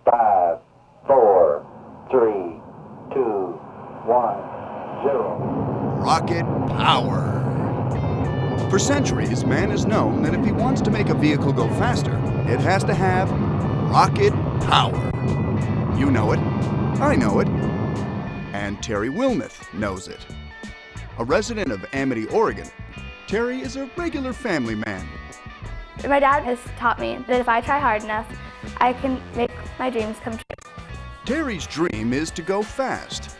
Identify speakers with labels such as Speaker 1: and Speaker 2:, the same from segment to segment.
Speaker 1: 5, 4, 3, 2, 1, 0.
Speaker 2: Rocket power. For centuries, man has known that if he wants to make a vehicle go faster, it has to have rocket power. You know it, I know it, and Terry Wilmeth knows it. A resident of Amity, Oregon, Terry is a regular family man.
Speaker 3: My dad has taught me that if I try hard enough, I can make my dreams come true.
Speaker 2: Terry's dream is to go fast,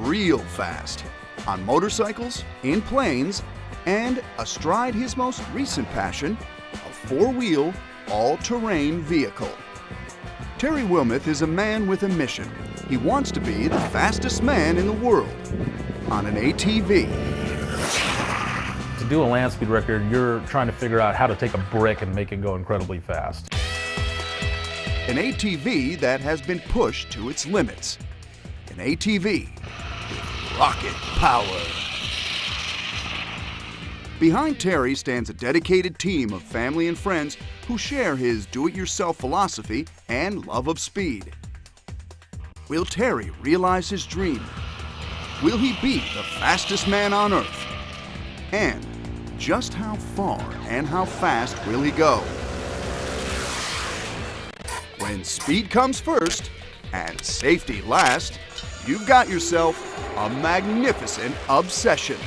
Speaker 2: real fast, on motorcycles, in planes, and astride his most recent passion, a four-wheel, all-terrain vehicle. Terry Wilmeth is a man with a mission. He wants to be the fastest man in the world on an ATV.
Speaker 4: To do a land speed record, you're trying to figure out how to take a brick and make it go incredibly fast.
Speaker 2: An ATV that has been pushed to its limits. An ATV with rocket power. Behind Terry stands a dedicated team of family and friends who share his do-it-yourself philosophy and love of speed. Will Terry realize his dream? Will he be the fastest man on Earth? And just how far and how fast will he go? When speed comes first and safety last, you've got yourself a magnificent obsession.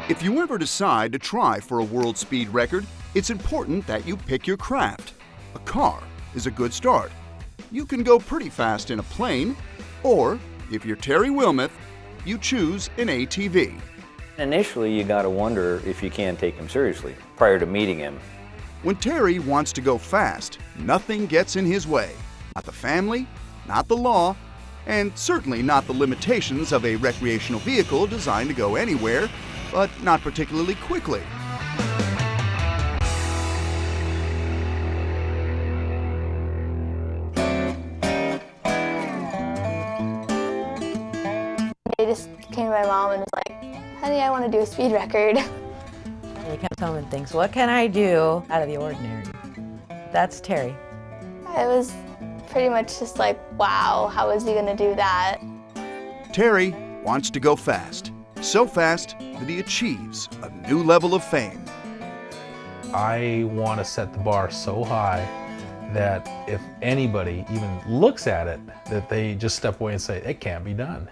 Speaker 2: If you ever decide to try for a world speed record, it's important that you pick your craft. A car is a good start. You can go pretty fast in a plane, or if you're Terry Wilmeth, you choose an ATV.
Speaker 5: Initially, you gotta wonder if you can take him seriously prior to meeting him.
Speaker 2: When Terry wants to go fast, nothing gets in his way. Not the family, not the law, and certainly not the limitations of a recreational vehicle designed to go anywhere, but not particularly quickly.
Speaker 3: They just came to my mom and was like, honey, I want to do a speed record.
Speaker 6: He comes home and thinks, what can I do out of the ordinary? That's Terry.
Speaker 3: I was pretty much just like, wow, how is he going to do that?
Speaker 2: Terry wants to go fast. So fast that he achieves a new level of fame.
Speaker 4: I want to set the bar so high that if anybody even looks at it, that they just step away and say, it can't be done.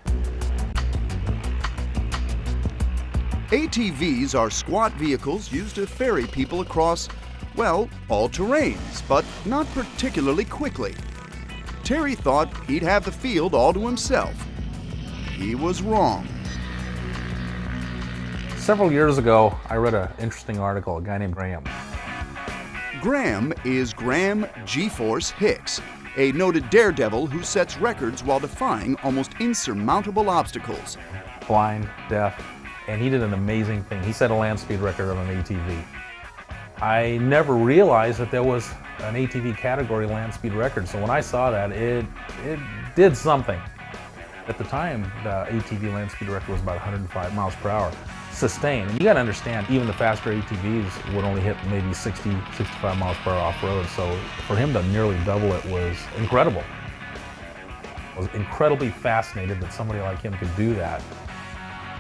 Speaker 2: ATVs are squat vehicles used to ferry people across, well, all terrains, but not particularly quickly. Terry thought he'd have the field all to himself. He was wrong.
Speaker 4: Several years ago, I read an interesting article, a guy named Graham.
Speaker 2: Graham is Graham G-Force Hicks, a noted daredevil who sets records while defying almost insurmountable obstacles.
Speaker 4: Blind, deaf, and he did an amazing thing. He set a land speed record on an ATV. I never realized that there was an ATV category land speed record, so when I saw that, it did something. At the time, the ATV land speed record was about 105 miles per hour, sustained. And you gotta understand, even the faster ATVs would only hit maybe 60, 65 miles per hour off-road, so for him to nearly double it was incredible. I was incredibly fascinated that somebody like him could do that.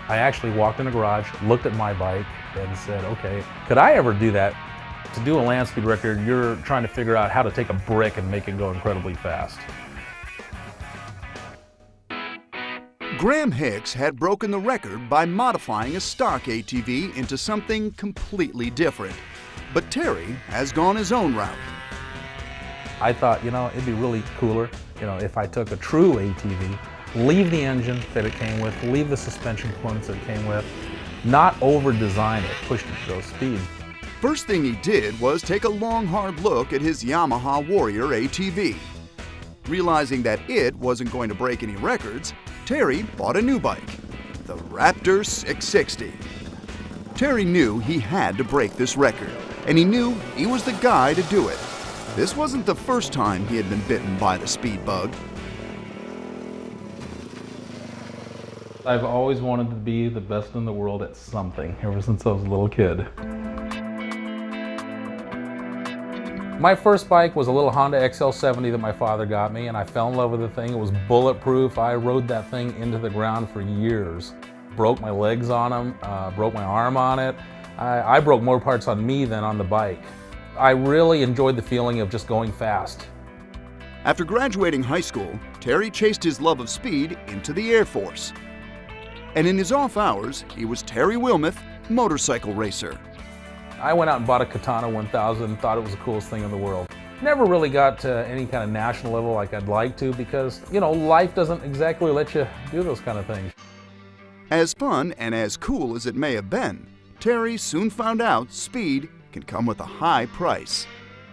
Speaker 4: I actually walked in the garage, looked at my bike, and said, okay, could I ever do that? To do a land speed record, you're trying to figure out how to take a brick and make it go incredibly fast.
Speaker 2: Graham Hicks had broken the record by modifying a stock ATV into something completely different. But Terry has gone his own route.
Speaker 4: I thought, it'd be really cooler, if I took a true ATV, leave the engine that it came with, leave the suspension components that it came with, not over-design it, push it to those speeds.
Speaker 2: First thing he did was take a long, hard look at his Yamaha Warrior ATV. Realizing that it wasn't going to break any records, Terry bought a new bike, the Raptor 660. Terry knew he had to break this record, and he knew he was the guy to do it. This wasn't the first time he had been bitten by the speed bug.
Speaker 4: I've always wanted to be the best in the world at something, ever since I was a little kid. My first bike was a little Honda XL70 that my father got me, and I fell in love with the thing. It was bulletproof. I rode that thing into the ground for years. Broke my legs on them, broke my arm on it. I broke more parts on me than on the bike. I really enjoyed the feeling of just going fast.
Speaker 2: After graduating high school, Terry chased his love of speed into the Air Force. And in his off hours, he was Terry Wilmeth, motorcycle racer.
Speaker 4: I went out and bought a Katana 1000 and thought it was the coolest thing in the world. Never really got to any kind of national level like I'd like to because, you know, life doesn't exactly let you do those kind of things.
Speaker 2: As fun and as cool as it may have been, Terry soon found out speed can come with a high price.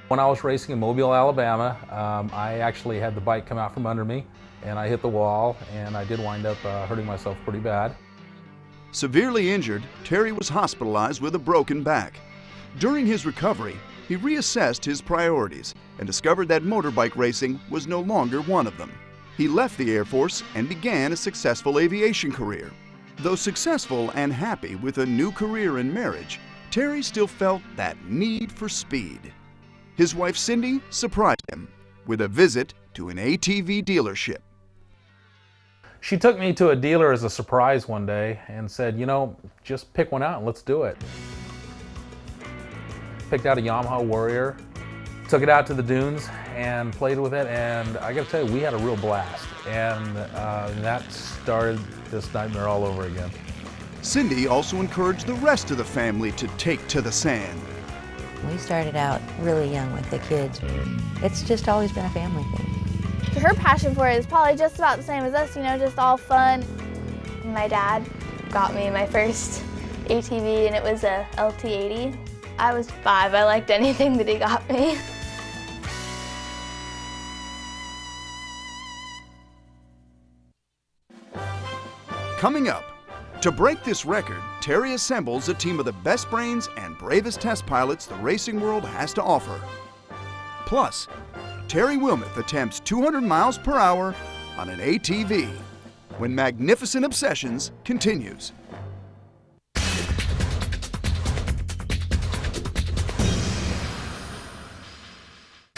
Speaker 4: When I was racing in Mobile, Alabama, I actually had the bike come out from under me and I hit the wall and I did wind up hurting myself pretty bad.
Speaker 2: Severely injured, Terry was hospitalized with a broken back. During his recovery, he reassessed his priorities and discovered that motorbike racing was no longer one of them. He left the Air Force and began a successful aviation career. Though successful and happy with a new career and marriage, Terry still felt that need for speed. His wife Cindy surprised him with a visit to an ATV dealership.
Speaker 4: She took me to a dealer as a surprise one day and said, you know, just pick one out and let's do it. Picked out a Yamaha Warrior, took it out to the dunes and played with it, and I gotta tell you, we had a real blast. And that started this nightmare all over again.
Speaker 2: Cindy also encouraged the rest of the family to take to the sand.
Speaker 6: We started out really young with the kids. It's just always been a family thing.
Speaker 3: Her passion for it is probably just about the same as us, you know, just all fun. My dad got me my first ATV and it was a LT80. I was 5, I liked anything that he got me.
Speaker 2: Coming up, to break this record, Terry assembles a team of the best brains and bravest test pilots the racing world has to offer. Plus, Terry Wilmeth attempts 200 miles per hour on an ATV when Magnificent Obsessions continues.